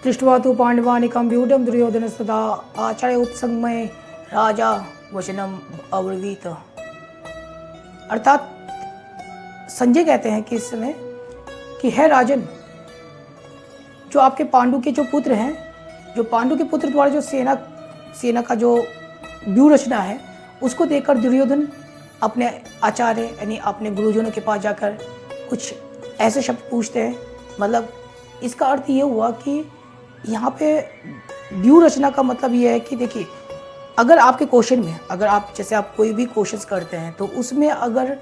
दृष्ट्वा तु पाण्डवानीकं व्यूढं दुर्योधनस्तदा आचार्य उपसंगमय राजा वचनम अब्रवीत। अर्थात संजय कहते हैं कि इस समय कि है राजन, जो आपके पांडु के जो पुत्र हैं, जो पांडु के पुत्र द्वारा जो सेना का जो व्यूह रचना है, उसको देखकर दुर्योधन अपने आचार्य यानी अपने गुरुजनों के पास जाकर कुछ ऐसे शब्द पूछते हैं। मतलब इसका अर्थ ये हुआ कि यहाँ पे व्यूह रचना का मतलब ये है कि देखिए, अगर आपके क्वेश्चन में, अगर आप जैसे आप कोई भी क्वेश्चंस करते हैं तो उसमें अगर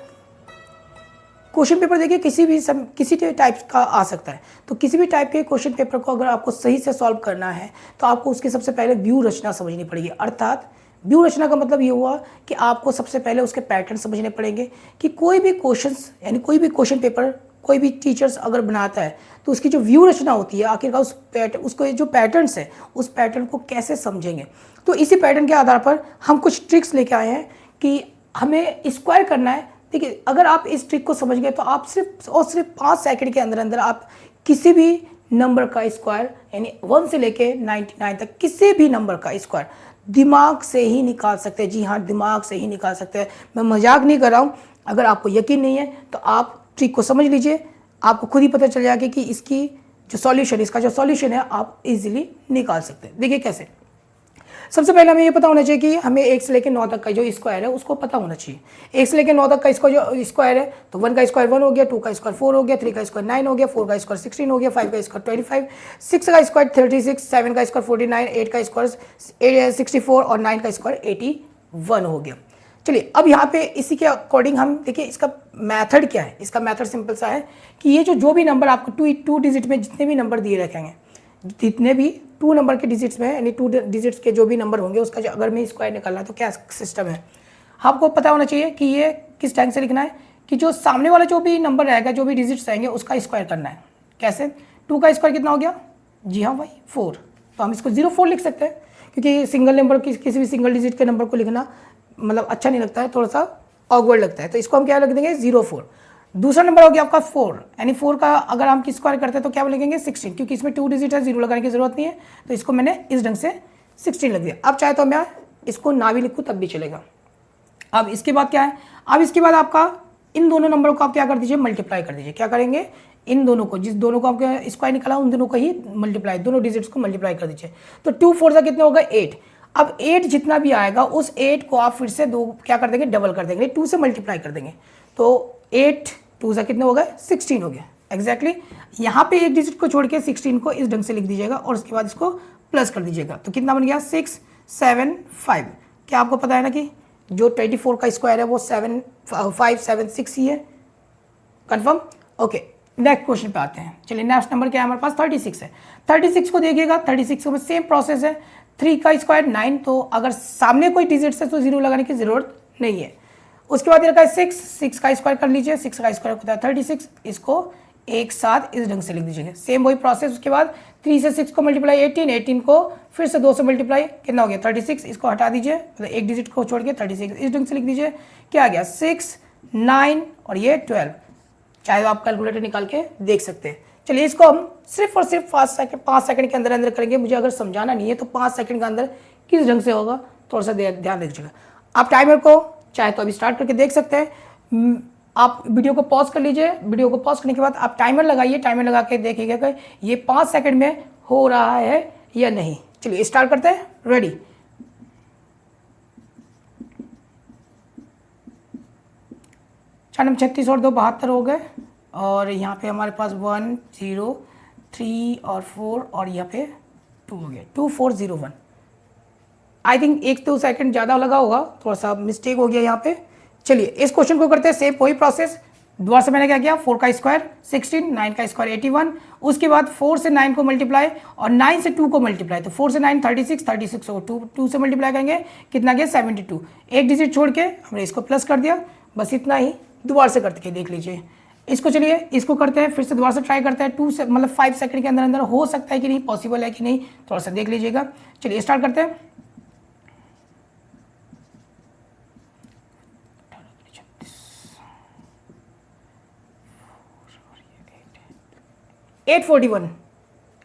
क्वेश्चन पेपर देखिए किसी टाइप का आ सकता है, तो किसी भी टाइप के क्वेश्चन पेपर को अगर आपको सही से सॉल्व करना है तो आपको उसके सबसे पहले व्यूह रचना समझनी पड़ेगी। अर्थात व्यूह रचना का मतलब ये हुआ कि आपको सबसे पहले उसके पैटर्न समझने पड़ेंगे कि कोई भी क्वेश्चंस यानी कोई भी क्वेश्चन पेपर कोई भी टीचर्स अगर बनाता है तो उसकी जो व्यू रचना होती है, आखिरकार उसको जो पैटर्न्स है उस पैटर्न को कैसे समझेंगे। तो इसी पैटर्न के आधार पर हम कुछ ट्रिक्स लेके आए हैं कि हमें स्क्वायर करना है। देखिए, अगर आप इस ट्रिक को समझ गए तो आप सिर्फ 5 सेकंड के अंदर अंदर आप किसी भी नंबर का स्क्वायर यानी 1 से लेके 99 तक किसी भी नंबर का स्क्वायर दिमाग से ही निकाल सकते हैं। जी हाँ, दिमाग से ही निकाल सकते हैं, मैं मजाक नहीं कर रहा हूँ। अगर आपको यकीन नहीं है तो आप ट्रिक को समझ लीजिए, आपको खुद ही पता चल जाएगा कि इसकी जो सॉल्यूशन, इसका जो सॉल्यूशन है आप इजीली निकाल सकते हैं। देखिए कैसे। सबसे पहले हमें ये पता होना चाहिए कि हमें 1 से लेकर 9 तक का जो स्क्वायर है उसको पता होना चाहिए। 1 से लेकर 9 तक का इसका जो स्क्वायर है तो 1 का स्क्वायर 1 हो गया, 2 का स्क्वायर 4 हो गया, 3 का स्क्वायर 9 हो गया, 4 का स्क्वायर 16 हो गया, 5 का स्क्वायर 25, 6 का स्क्वायर 36, 7 का स्क्वायर 49, 8 का स्क्वायर 64 और 9 का स्क्वायर 81 हो गया। चलिए, अब यहाँ पे इसी के अकॉर्डिंग हम देखिए इसका मेथड क्या है। इसका मेथड सिंपल सा है कि ये जो भी नंबर आपको टू डिजिट में जितने भी नंबर दिए रखेंगे, जितने भी 2 नंबर के डिजिट्स में यानी 2 डिजिट्स के जो भी नंबर होंगे उसका जो अगर मैं स्क्वायर निकालना है तो क्या सिस्टम है, आपको पता होना चाहिए कि ये किस टाइम से लिखना है कि जो सामने वाला जो भी नंबर रहेगा, जो भी डिजिट्स रहेंगे उसका स्क्वायर करना है। कैसे? 2 का स्क्वायर कितना हो गया? जी हाँ भाई 4, तो हम इसको 04 लिख सकते हैं, क्योंकि सिंगल नंबर किसी भी सिंगल डिजिट के नंबर को लिखना मतलब अच्छा नहीं लगता है, थोड़ा सा ऑकवर्ड लगता है, तो इसको हम क्या लिख देंगे 04। दूसरा नंबर हो गया आपका 4, यानी 4 का अगर हम स्क्वायर करते हैं तो क्या लिखेंगे 16, क्योंकि इसमें 2 डिजिट है, 0 लगाने की जरूरत नहीं है, तो इसको मैंने इस ढंग से 16 लग दिया। अब चाहे तो मैं इसको ना भी लिखूँ तब भी चलेगा। अब इसके बाद क्या है, अब इसके बाद आपका इन दोनों नंबरों को आप क्या कर दीजिए, मल्टीप्लाई कर दीजिए। क्या करेंगे, इन दोनों को, जिस दोनों को आपके स्क्वायर निकाला उन दोनों को ही मल्टीप्लाई, दोनों डिजिट्स को मल्टीप्लाई कर दीजिए। तो 2 4 का कितना होगा 8। अब 8 जितना भी आएगा उस 8 को आप फिर से दो क्या कर देंगे, डबल कर देंगे, 2 से मल्टीप्लाई कर देंगे। तो 8 2 से कितने हो गए 16 हो गया एग्जैक्टली। यहाँ पे एक डिजिट को छोड़ के 16 को इस ढंग से लिख दीजिएगा और उसके बाद इसको प्लस कर दीजिएगा। तो कितना बन गया 6 7 5। क्या आपको पता है ना कि जो 24 का स्क्वायर है वो 7 5 7 6 ही है, कंफर्म। ओके, नेक्स्ट क्वेश्चन पे आते हैं। चलिए, नेक्स्ट नंबर क्या है हमारे पास 36 है। 36 को देखिएगा, 36 में सेम प्रोसेस है, 3 का स्क्वायर 9, तो अगर सामने कोई डिजिट है तो 0 लगाने की जरूरत नहीं है। उसके बाद ये रखा है 6 का स्क्वायर कर लीजिए, 6 का स्क्वायर होता है 36, इसको एक साथ इस ढंग से लिख दीजिएगा, सेम वही प्रोसेस। उसके बाद 3 से 6 को मल्टीप्लाई 18 को फिर से 2 से मल्टीप्लाई कितना हो गया 36, इसको हटा दीजिए, मतलब एक डिजिट को छोड़ के 36 इस ढंग से लिख दीजिए। क्या आ गया 6 9 और ये 12, चाहे आप कैलकुलेटर निकाल के देख सकते हैं। चलिए, इसको हम सिर्फ और सिर्फ 5 सेकंड के अंदर अंदर करेंगे। मुझे अगर समझाना नहीं है तो 5 सेकंड के अंदर किस ढंग से होगा थोड़ा सा ध्यान दीजिएगा। आप टाइमर को चाहे तो अभी स्टार्ट करके देख सकते हैं, आप वीडियो को पॉज कर लीजिए। वीडियो को पॉज करने के बाद आप टाइमर लगाइए, टाइमर लगा के देखिएगा कि ये 5 सेकंड में हो रहा है या नहीं। चलिए स्टार्ट करते हैं, रेडी। चार 36 और 2 72 हो गए, और यहाँ पे हमारे पास 1 0 3 और 4 और यहाँ पे 2 हो गया 2 4 0 1। आई थिंक 1-2 सेकंड ज़्यादा लगा होगा, थोड़ा सा मिस्टेक हो गया यहाँ पे। चलिए, इस क्वेश्चन को करते हैं सेम वही प्रोसेस। दोबारा से मैंने क्या किया, 4 का स्क्वायर 16, 9 का स्क्वायर 81, उसके बाद 4 से 9 को मल्टीप्लाई और 9 से 2 को मल्टीप्लाई, तो 4 से 9 36 और 2 से मल्टीप्लाई करेंगे कितना गया 72। एक डिजिट छोड़ के हमने इसको प्लस कर दिया, बस इतना ही। दोबारा से करके देख लीजिए इसको। चलिए, इसको करते हैं फिर से, दोबारा से ट्राई करते हैं। 2 से मतलब 5 सेकंड के अंदर अंदर हो सकता है कि नहीं, पॉसिबल है कि नहीं, थोड़ा सा देख लीजिएगा। चलिए स्टार्ट करते हैं। 841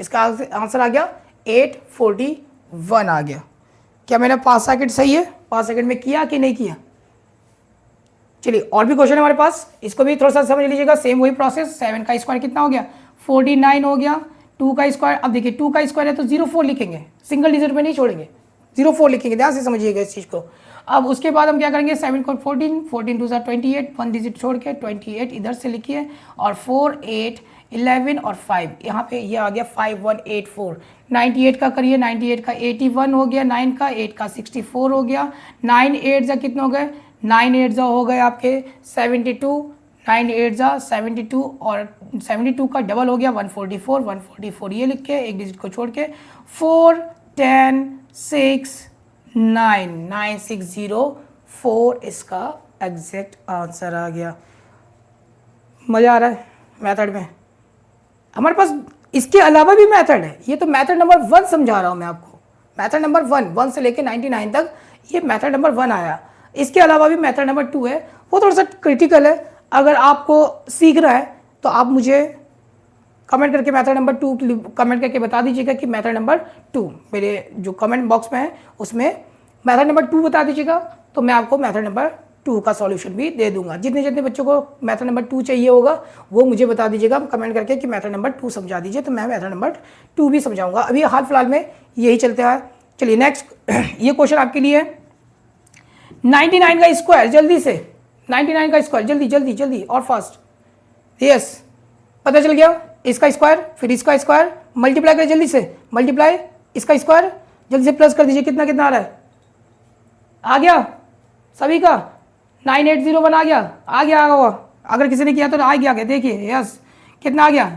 इसका आंसर आ गया 841 आ गया। क्या मैंने 5 सेकंड सही है, 5 सेकंड में किया कि नहीं किया? चलिए और भी क्वेश्चन है हमारे पास, इसको भी थोड़ा सा समझ लीजिएगा। सेम वही प्रोसेस, 7 का स्क्वायर कितना हो गया? 49 हो गया। 2 का स्क्वायर, अब देखिए 2 का स्क्वायर है तो 04 लिखेंगे, सिंगल डिजिट में नहीं छोड़ेंगे, 04 लिखेंगे, ध्यान से समझिएगा इस चीज़ को। अब उसके बाद हम क्या करेंगे, 7 को 14, 14 2 28, 1 डिजिट छोड़ के 28 इधर से लिखिए, और 4 8 11 और 5 यहाँ पे ये आ गया 5184। 98 का करिए, 98 का 81 हो गया, 9 का 8 का 64 हो गया, 9 8 जा कितने हो गए? 9 8 जा हो गए आपके 72, 9 8 जा 72 और 72 का डबल हो गया 144, 144 ये लिख के एक डिजिट को छोड़ के 4 10 6 9 9604 इसका एग्जैक्ट आंसर आ गया। मज़ा आ रहा है मेथड में? हमारे पास इसके अलावा भी मेथड है, ये तो मेथड नंबर 1 समझा रहा हूँ मैं आपको। मेथड नंबर 1 से लेके 99 तक ये मेथड नंबर 1 आया। इसके अलावा भी मेथड नंबर 2 है, वो थोड़ा सा क्रिटिकल है। अगर आपको सीखना है तो आप मुझे कमेंट करके मेथड नंबर 2 कमेंट करके बता दीजिएगा कि मेथड नंबर 2, मेरे जो कमेंट बॉक्स में है उसमें मेथड नंबर 2 बता दीजिएगा, तो मैं आपको मेथड नंबर 2 का सॉल्यूशन भी दे दूंगा। जितने जितने बच्चों को मेथड नंबर 2 चाहिए होगा वो मुझे बता दीजिएगा कमेंट करके कि मेथड नंबर 2 समझा दीजिए, तो मैं मेथड नंबर 2 भी समझाऊंगा। अभी हाल फिलहाल में यही चलते हैं। चलिए नेक्स्ट ये क्वेश्चन आपके लिए है, 99 का स्क्वायर, जल्दी से 99 का स्क्वायर, जल्दी जल्दी जल्दी और फास्ट। यस, पता चल गया? इसका स्क्वायर फिर इसका स्क्वायर, मल्टीप्लाई करें जल्दी से, मल्टीप्लाई इसका स्क्वायर, जल्दी से प्लस कर दीजिए। कितना कितना आ रहा है? आ गया सभी का? 9801 आ गया? आ गया होगा, अगर किसी ने किया तो आ गया। देखिए यस, कितना आ गया?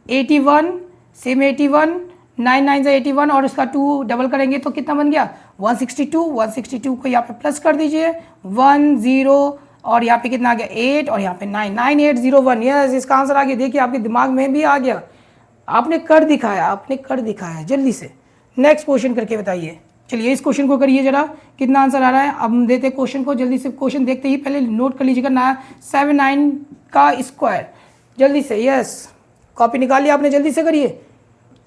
81, सेम 81, 9 9 से 81 और उसका 2 डबल करेंगे तो कितना बन गया? 162। 162 को यहाँ पे प्लस कर दीजिए, 1 0 और यहाँ पे कितना आ गया? 8 और यहाँ पे 9, 9801। यस, इसका आंसर आ गया। देखिए आपके दिमाग में भी आ गया, आपने कर दिखाया, आपने कर दिखाया। जल्दी से नेक्स्ट क्वेश्चन करके बताइए। चलिए इस क्वेश्चन को करिए जरा, कितना आंसर आ रहा है। अब हम देते हैं क्वेश्चन को, जल्दी से क्वेश्चन देखते ही पहले नोट कर लीजिएगा ना, 79 का स्क्वायर, जल्दी से। यस, कॉपी निकाल लिया आपने, जल्दी से करिए।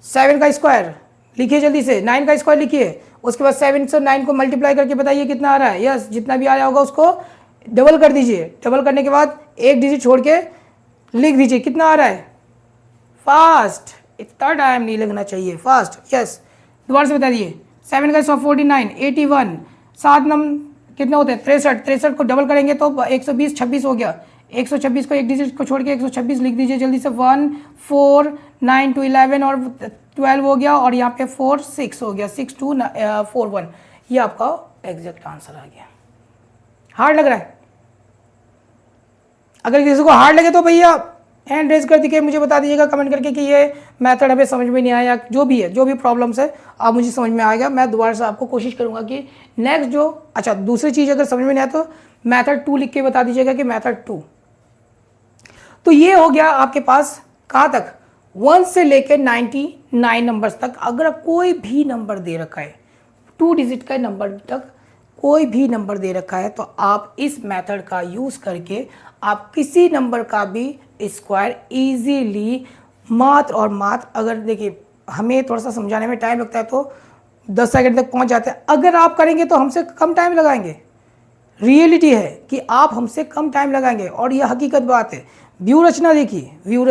7 का स्क्वायर लिखिए जल्दी से, 9 का स्क्वायर लिखिए, उसके बाद 7 से 9 को मल्टीप्लाई करके बताइए कितना आ रहा है। यस, जितना भी आया होगा उसको डबल कर दीजिए, डबल करने के बाद एक डिजिट छोड़ के लिख दीजिए कितना आ रहा है। फास्ट, इतना टाइम नहीं लगना चाहिए, फास्ट। यस, दोबारा से बता दिए। 7 का 49, 81, 7 नंबर कितना होते हैं? 63। 63 को डबल करेंगे तो 120, 26 हो गया। 126 को एक डिजिट को छोड़ के 126 लिख दीजिए जल्दी से। 1 4 9 2 11 और 12 हो गया, और यहाँ पे 4 6 हो गया, 6 2 4 1। ये आपका एग्जैक्ट आंसर आ गया। हार्ड लग रहा है? अगर किसी को हार्ड लगे तो भैया हैंड रेज कर दिए, मुझे बता दीजिएगा कमेंट करके कि ये मेथड हमें समझ में नहीं आया, जो भी है, जो भी प्रॉब्लम्स है आप मुझे समझ में आएगा। मैं दोबारा से आपको कोशिश करूंगा कि नेक्स्ट जो, अच्छा दूसरी चीज़ अगर समझ में नहीं आया तो मेथड 2 लिख के बता दीजिएगा कि मेथड 2। तो ये हो गया आपके पास कहाँ तक? 1 से लेकर 99 नंबर्स तक। अगर कोई भी नंबर दे रखा है, 2 डिजिट का नंबर तक कोई भी नंबर दे रखा है, तो आप इस मेथड का यूज़ करके आप किसी नंबर का भी स्क्वायर इजीली मात्र और मात्र, अगर देखिए हमें थोड़ा सा समझाने में टाइम लगता है तो 10 सेकंड तक पहुंच जाते हैं, अगर आप करेंगे तो हमसे कम टाइम लगाएंगे। रियलिटी है कि आप हमसे कम टाइम लगाएंगे और यह हकीकत बात है। व्यू रचना देखिए, व्यू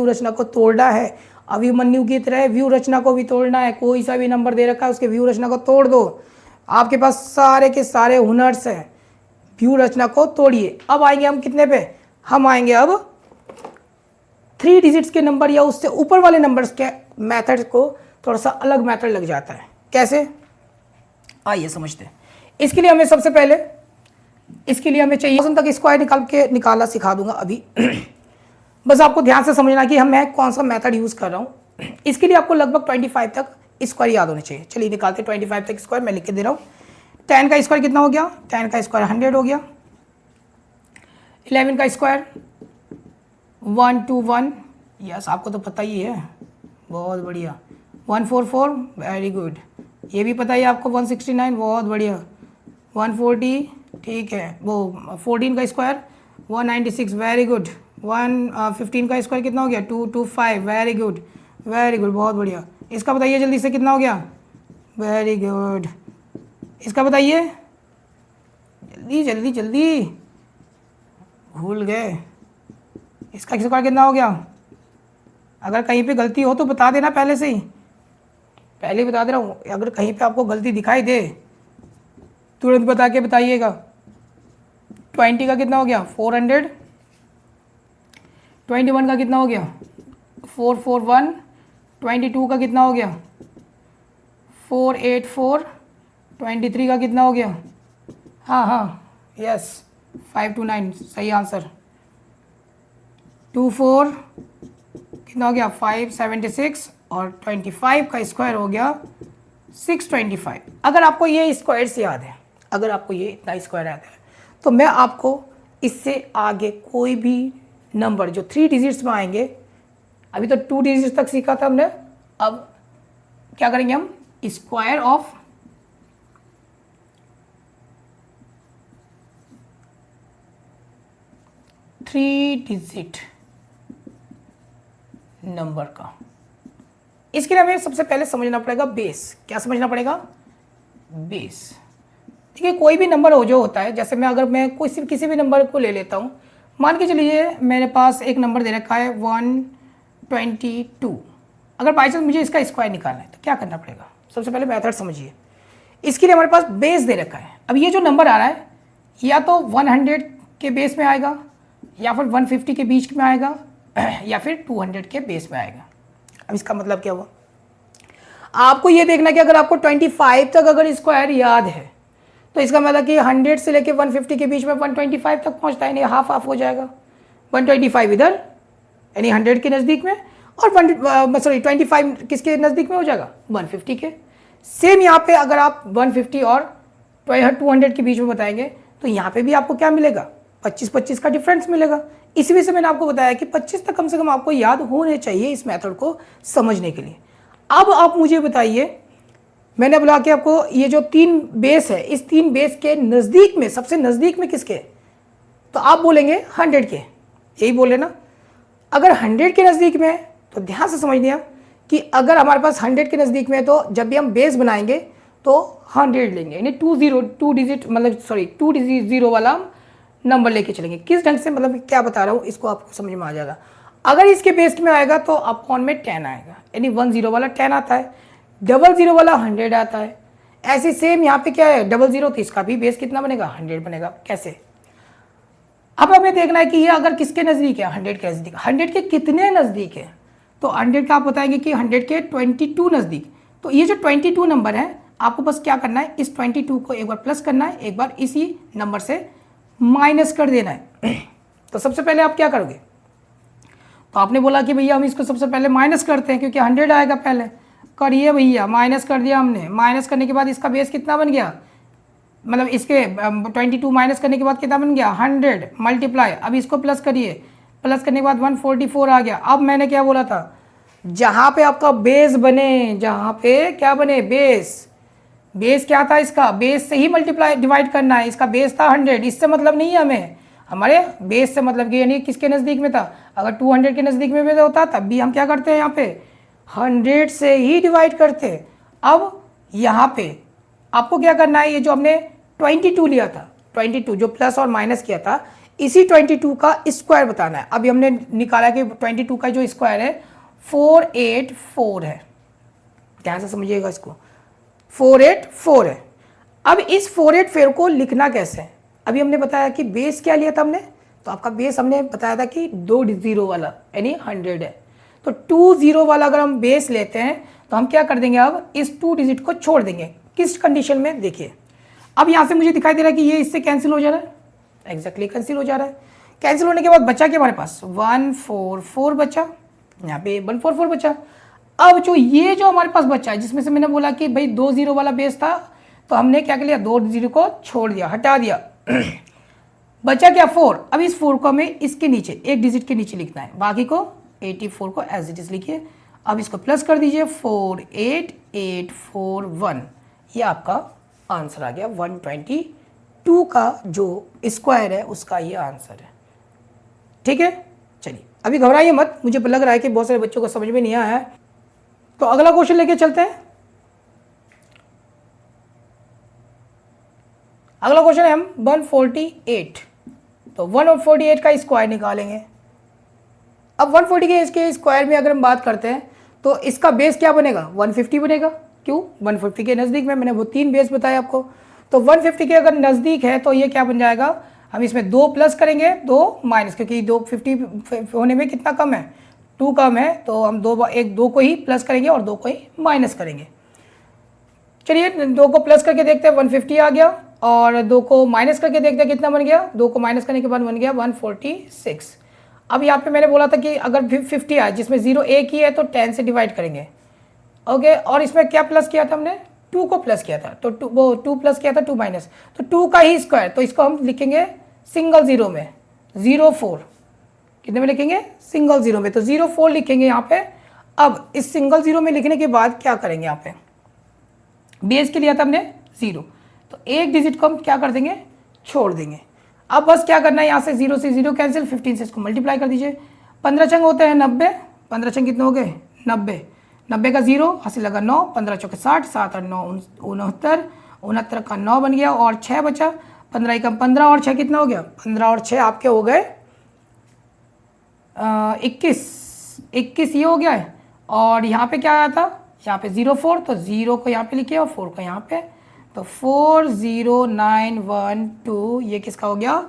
रचना को तोड़ना है, अभिमन्यु की तरह व्यू रचना को भी तोड़ना है। कोई सा भी नंबर दे रखा है उसके व्यू रचना को तोड़ दो, आपके पास सारे के सारे हुनर्स हैं। व्यू रचना को तोड़िए। अब आएंगे हम कितने पे? हम आएंगे अब 3 डिजिट्स के नंबर या उससे ऊपर वाले नंबर्स के मेथड को थोड़ा सा अलग मेथड लग जाता है। कैसे? आइए समझते हैं। इसके लिए हमें सबसे पहले, इसके लिए हमें चाहिए 1000 तक स्क्वायर निकालना सिखा दूंगा अभी। बस आपको ध्यान से समझना कि मैं कौन सा मेथड यूज़ कर रहा हूँ। इसके लिए आपको लगभग 25 तक स्क्वायर याद होने चाहिए। चलिए निकालते 25 तक स्क्वायर, मैं लिख के दे रहा हूँ। 10 का स्क्वायर कितना हो गया? 10 का स्क्वायर 100 हो गया। 11 का स्क्वायर 121, यस आपको तो पता ही है, बहुत बढ़िया। 144, वेरी गुड, ये भी पता ही आपको। 169, बहुत बढ़िया। 140, ठीक है। वो 14 का स्क्वायर 196, वेरी गुड। 115 का स्क्वायर कितना हो गया? 225, वेरी गुड। वेरी गुड, बहुत बढ़िया। इसका बताइए जल्दी से कितना हो गया? Very good. इसका बताइए जल्दी जल्दी जल्दी, भूल गए। इसका स्क्वायर कितना हो गया? अगर कहीं पे गलती हो तो बता देना पहले से ही, पहले ही बता दे रहा हूँ। अगर कहीं पे आपको गलती दिखाई दे तुरंत बता के बताइएगा। 20 का कितना हो गया? 400। 21 का कितना हो गया? 441। 22 का कितना हो गया? 484। 23 का कितना हो गया? हाँ हाँ यस 529 सही आंसर। 24 कितना हो गया? 576 और 25 का स्क्वायर हो गया 625। अगर आपको ये स्क्वायर से याद है, अगर आपको ये इतना स्क्वायर याद है, तो मैं आपको इससे आगे कोई भी नंबर जो 3 डिजिट्स में आएंगे, अभी तो 2 डिजिट्स तक सीखा था हमने, अब क्या करेंगे हम? स्क्वायर ऑफ 3 डिजिट नंबर का। इसके लिए हमें सबसे पहले समझना पड़ेगा बेस। क्या समझना पड़ेगा? बेस। ठीक है, कोई भी नंबर हो जो होता है, जैसे अगर मैं किसी भी नंबर को ले लेता हूँ, मान के चलिए मेरे पास एक नंबर दे रखा है 122। अगर बाई चांस मुझे इसका स्क्वायर निकालना है तो क्या करना पड़ेगा? सबसे पहले मेथड समझिए। इसके लिए हमारे पास बेस दे रखा है। अब ये जो नंबर आ रहा है या तो 100 के बेस में आएगा, या फिर 150 के बीच में आएगा, या फिर 200 के बेस में आएगा। अब इसका मतलब क्या हुआ? आपको ये देखना है कि अगर आपको 25 तक अगर स्क्वायर याद है तो इसका मतलब कि 100 से लेके 150 के बीच में 125 तक पहुंचता है, नहीं हाफ हाफ हो जाएगा। 125 इधर यानी 100 के नज़दीक में, और 25 किसके नज़दीक में हो जाएगा? 150 के। सेम यहाँ पे अगर आप 150 और 200 के बीच में बताएंगे तो यहाँ पे भी आपको क्या मिलेगा? 25-25 का डिफरेंस मिलेगा। इसी वजह से मैंने आपको बताया कि 25 तक कम से कम आपको याद होने चाहिए इस मेथड को समझने के लिए। अब आप मुझे बताइए, मैंने बोला कि आपको ये जो 3 बेस है, इस 3 बेस के नज़दीक में, सबसे नज़दीक में किसके? तो आप बोलेंगे 100 के, यही बोले ना। अगर 100 के नज़दीक में है तो ध्यान से समझ लिया कि अगर हमारे पास 100 के नज़दीक में है तो जब भी हम बेस बनाएंगे तो 100 लेंगे, यानी 2 डिजिट मतलब 2 डिजिट 0 वाला हम नंबर लेके चलेंगे। किस ढंग से, मतलब क्या बता रहा हूँ इसको आपको समझ में आ जाएगा। अगर इसके बेस में आएगा तो अपॉन में 10 आएगा, यानी 10 वाला 10 आता है, 00 वाला 100 आता है। ऐसे सेम यहाँ पे क्या है? 00, तो इसका भी बेस कितना बनेगा? 100 बनेगा। कैसे? अब हमें देखना है कि ये अगर किसके नज़दीक है? 100 के नज़दीक। 100 के कितने नज़दीक है? तो 100 का आप बताएंगे कि 100 के 22 नज़दीक। तो ये जो 22 नंबर है, आपको बस क्या करना है? इस 22 को एक बार प्लस करना है, एक बार इसी नंबर से माइनस कर देना है। तो सबसे पहले आप क्या करोगे? तो आपने बोला कि भैया हम इसको सबसे पहले माइनस करते हैं क्योंकि 100 आएगा पहले। करिए भैया, माइनस कर दिया हमने। माइनस करने के बाद इसका बेस कितना बन गया? मतलब इसके 22 माइनस करने के बाद कितना बन गया? 100 मल्टीप्लाई। अब इसको प्लस करिए, प्लस करने के बाद 144 आ गया। अब मैंने क्या बोला था? जहाँ पे आपका बेस बने, जहाँ पे क्या बने? बेस। बेस क्या था इसका? बेस से ही मल्टीप्लाई डिवाइड करना है। इसका बेस था 100, इससे मतलब नहीं है हमें, हमारे बेस से मतलब कि यानी किसके नज़दीक में था? अगर 200 के नज़दीक में भी होता तब भी हम क्या करते हैं? यहाँ पे 100 से ही डिवाइड करते हैं। अब यहाँ पे आपको क्या करना है? ये जो हमने 22 लिया था, 22 जो प्लस और माइनस किया था, इसी 22 का स्क्वायर बताना है। अभी हमने निकाला कि 22 का जो स्क्वायर है 484 है। ध्यान से समझिएगा इसको, 484 है। अब इस 484 को लिखना कैसे? अभी हमने बताया कि बेस क्या लिया था हमने, तो आपका बेस हमने बताया था कि 2 0 वाला यानी 100 है। तो 20 वाला अगर हम बेस लेते हैं तो हम क्या कर देंगे? अब इस 2 डिजिट को छोड़ देंगे। किस कंडीशन में? देखिए, अब यहाँ से मुझे दिखाई दे रहा है कि ये इससे कैंसिल हो जा रहा है। एग्जैक्टली कैंसिल हो जा रहा है। कैंसिल होने के बाद बचा क्या हमारे पास? 144 बचा, यहाँ पे 144 बचा। अब जो ये जो हमारे पास बचा है, जिसमें से मैंने बोला कि भाई 2 0 वाला बेस था, तो हमने क्या कर लिया? 2 0 को छोड़ दिया, हटा दिया। बचा क्या? 4। अब इस 4 को हमें इसके नीचे, एक डिजिट के नीचे लिखना है, बाकी को 84 को एज इट इज लिखिए। अब इसको प्लस कर दीजिए, 48841। ये आपका आंसर आ गया। 122 का जो स्क्वायर है उसका ये आंसर है। ठीक है, चलिए अभी घबराइए मत, मुझे लग रहा है कि बहुत सारे बच्चों को समझ में नहीं आया है। तो अगला क्वेश्चन लेके चलते हैं। अगला क्वेश्चन है हम 148। तो 148 का स्क्वायर निकालेंगे। अब 140 के स्क्वायर में अगर हम बात करते हैं तो इसका बेस क्या बनेगा, 150 बनेगा। क्यों, 150 के नज़दीक में, मैंने वो 3 बेस बताया आपको। तो 150 के अगर नज़दीक है तो ये क्या बन जाएगा, हम इसमें 2 प्लस करेंगे 2 माइनस, क्योंकि 250 होने में कितना कम है, 2 कम है, तो हम 2 को ही प्लस करेंगे और 2 को ही माइनस करेंगे। चलिए 2 को प्लस करके देखते हैं, 150 आ गया, और 2 को माइनस करके देखते हैं कितना बन गया, 2 को माइनस करने के बाद बन गया 146। अब यहाँ पे मैंने बोला था कि अगर 50 आए जिसमें 0 एक ही है तो 10 से डिवाइड करेंगे। ओके, और इसमें क्या प्लस किया था हमने, 2 को प्लस किया था, तो 2 प्लस किया था 2 माइनस, तो 2 का ही स्क्वायर, तो इसको हम लिखेंगे सिंगल जीरो में, 04 कितने में लिखेंगे, सिंगल जीरो में, तो 04 लिखेंगे यहाँ पे। अब इस सिंगल जीरो में लिखने के बाद क्या करेंगे, यहाँ पे बेस के लिया था हमने 0, तो एक डिजिट को हम क्या कर देंगे, छोड़ देंगे। अब बस क्या करना है, यहाँ से 0 से 0 कैंसिल, 15 से इसको मल्टीप्लाई कर दीजिए। 15 चंग होते हैं 90, 15 चंग कितने हो गए 90, 90 का 0 हासिल लगा 9, 15 चौके 60, 7 और 9 69, 69 का 9 बन गया और 6 बचा, 15 एकम 15 और 6 कितना हो गया, 15 और 6 आपके हो गए 21 ये हो गया है। और यहाँ पे क्या आया था, यहाँ पे 04, तो 0 को यहाँ पे लिखिए और 4 को यहाँ पे, तो 40912, ये किसका हो गया,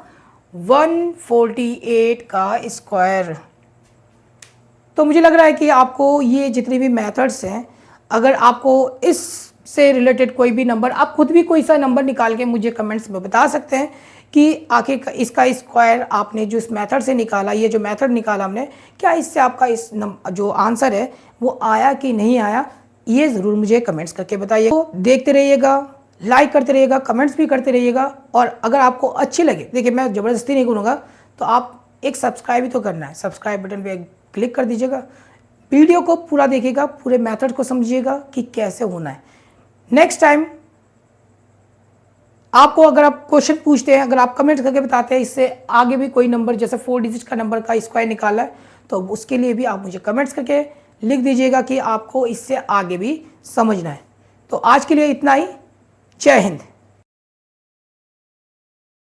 148 का स्क्वायर। तो मुझे लग रहा है कि आपको ये जितने भी मेथड्स हैं, अगर आपको इस से रिलेटेड कोई भी नंबर, आप खुद भी कोई सा नंबर निकाल के मुझे कमेंट्स में बता सकते हैं कि आखिर इसका स्क्वायर आपने जो इस मेथड से निकाला, ये जो मेथड निकाला हमने, क्या इससे आपका जो आंसर है वो आया कि नहीं आया, ये ज़रूर मुझे कमेंट्स करके बताइए। तो देखते रहिएगा, लाइक करते रहिएगा, कमेंट्स भी करते रहिएगा, और अगर आपको अच्छी लगे, देखिए मैं ज़बरदस्ती नहीं करूँगा, तो आप एक सब्सक्राइब ही तो करना है, सब्सक्राइब बटन पे क्लिक कर दीजिएगा, वीडियो को पूरा देखिएगा, पूरे मेथड को समझिएगा कि कैसे होना है। नेक्स्ट टाइम आपको अगर आप क्वेश्चन पूछते हैं, अगर आप कमेंट करके बताते हैं इससे आगे भी कोई नंबर, जैसे 4 डिजिट का नंबर का स्क्वायर निकाला है, तो उसके लिए भी आप मुझे कमेंट्स करके लिख दीजिएगा कि आपको इससे आगे भी समझना है। तो आज के लिए इतना ही। जय हिंद।